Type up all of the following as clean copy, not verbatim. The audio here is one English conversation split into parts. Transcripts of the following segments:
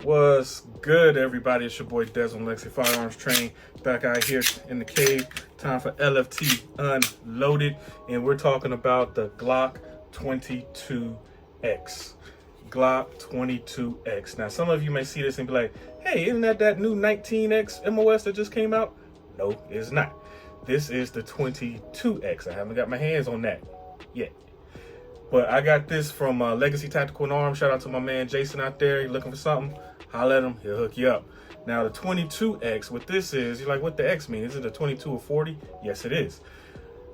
What's good, everybody? It's your boy Des on Lexi Firearms Training, back out here in the cave. Time for LFT Unloaded, and we're talking about the Glock 22X. Glock 22X. Now, some of you may see this and be like, hey, isn't that new 19X MOS that just came out? No, it's not. This is the 22X. I haven't got my hands on that yet. But I got this from Legacy Tactical and Arms. Shout out to my man Jason out there. You looking for something? Holla at him. He'll hook you up. Now, the 22X, what this is, you're like, what the X mean? Is it a 22 or 40? Yes, it is.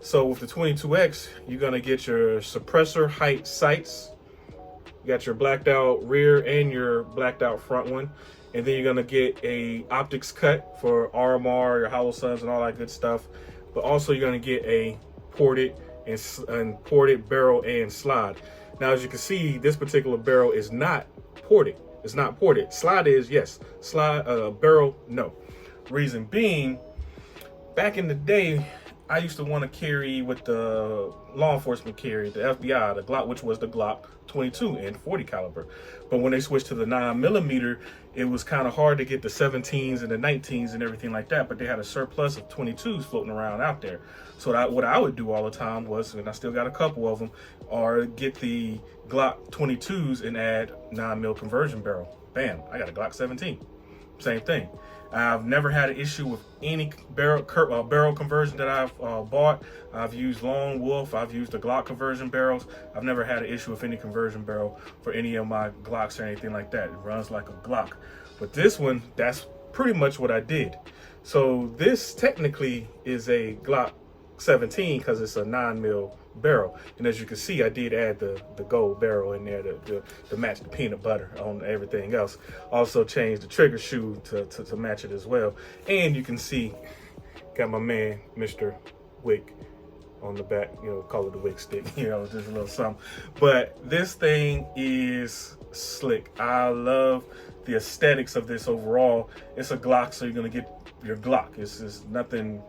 So with the 22X, you're going to get your suppressor height sights. You got your blacked out rear and your blacked out front one. And then you're going to get a optics cut for RMR, your hollow suns, and all that good stuff. But also, you're going to get a ported and ported barrel and slide. Now, as you can see, this particular barrel is not ported. It's not ported. Slide is, yes. Slide, barrel, no. Reason being, back in the day, I used to want to carry what the law enforcement carried, the FBI, the Glock, which was the Glock 22 and 40 caliber. But when they switched to the 9mm, it was kind of hard to get the 17s and the 19s and everything like that. But they had a surplus of 22s floating around out there. So what I would do all the time was, and I still got a couple of them, or get the Glock 22s and add 9mm conversion barrel. Bam, I got a Glock 17. Same thing. I've never had an issue with any barrel conversion that I've bought. I've used Lone Wolf. I've used the Glock conversion barrels. I've never had an issue with any conversion barrel for any of my Glocks or anything like that. It runs like a Glock. But this one, that's pretty much what I did. So this technically is a Glock 17 because it's a 9mm barrel, and as you can see, I did add the gold barrel in there to match the peanut butter on everything else. Also changed the trigger shoe to match it as well. And you can see, got my man Mr. Wick on the back, call it the Wick Stick, just a little something. But this thing is slick. I love the aesthetics of this overall. It's a Glock, so you're gonna get your Glock. It's nothing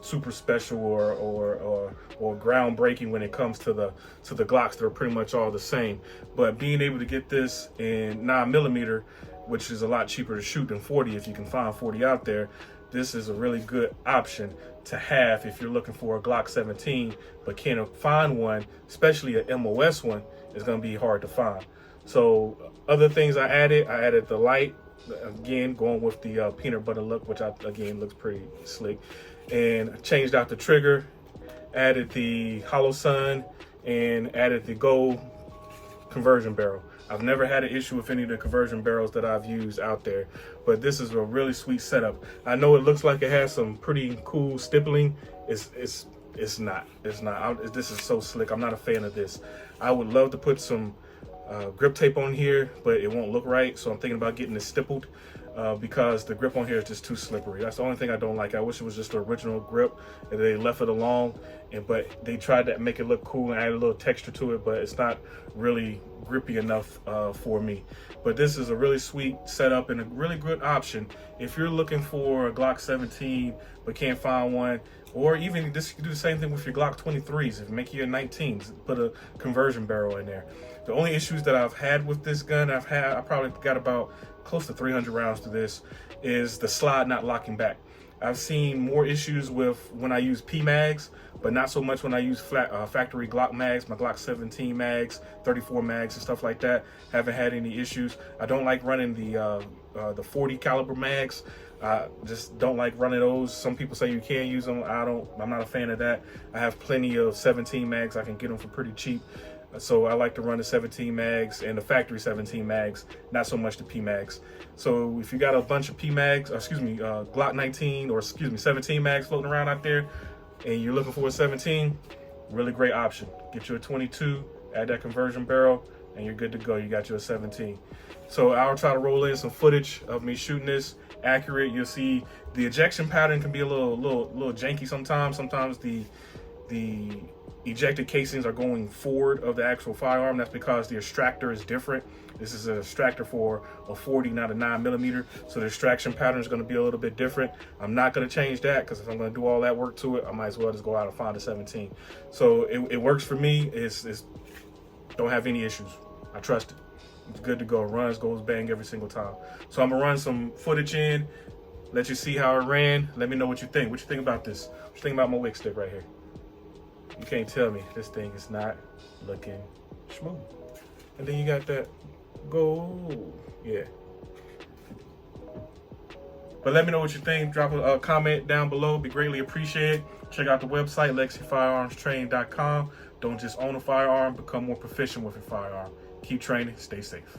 super special or groundbreaking when it comes to the Glocks. They're pretty much all the same. But being able to get this in 9mm, which is a lot cheaper to shoot than 40 if you can find 40 out there, this is a really good option to have if you're looking for a Glock 17 but can't find one, especially an MOS one. It's going to be hard to find. So other things I added the light, again going with the peanut butter look, which again looks pretty slick, and changed out the trigger, added the hollow sun, and added the gold conversion barrel. I've never had an issue with any of the conversion barrels that I've used out there, but this is a really sweet setup. I know it looks like it has some pretty cool stippling. It's not. This is so slick. I'm not a fan of this. I would love to put some grip tape on here, but it won't look right, so I'm thinking about getting it stippled because the grip on here is just too slippery. That's the only thing I don't like. I wish it was just the original grip and they left it alone, but they tried to make it look cool and add a little texture to it, but it's not really grippy enough for me. But this is a really sweet setup and a really good option if you're looking for a Glock 17 but can't find one. Or even this, you can do the same thing with your Glock 23s. If you make your 19s, put a conversion barrel in there. The only issues that I've had with this gun, I probably got about close to 300 rounds to this, is the slide not locking back. I've seen more issues with when I use P-mags, but not so much when I use factory Glock mags, my Glock 17 mags, 34 mags and stuff like that. Haven't had any issues. I don't like running the 40 caliber mags. I just don't like running those. Some people say you can use them. I'm not a fan of that. I have plenty of 17 mags. I can get them for pretty cheap. So I like to run the 17 mags and the factory 17 mags, not so much the P mags. So if you got a bunch of P mags, Glock 19 or 17 mags floating around out there, and you're looking for a 17, really great option. Get you a 22, add that conversion barrel, and you're good to go. You got you a 17. So I'll try to roll in some footage of me shooting this accurate. You'll see the ejection pattern can be a little janky sometimes. Sometimes the ejected casings are going forward of the actual firearm. That's because the extractor is different. This is an extractor for a 40, not a 9mm. So the extraction pattern is going to be a little bit different. I'm not going to change that because if I'm going to do all that work to it, I might as well just go out and find a 17. So it works for me. It's don't have any issues. I trust it. It's good to go. Runs, goes bang every single time. So I'm gonna run some footage in, let you see how it ran. Let me know what you think. What you think about this? What you think about my Wick Stick right here? You can't tell me this thing is not looking smooth. And then you got that gold. Yeah. But let me know what you think. Drop a comment down below. Be greatly appreciated. Check out the website, LegacyFirearmsTraining.com. Don't just own a firearm, become more proficient with your firearm. Keep training, stay safe.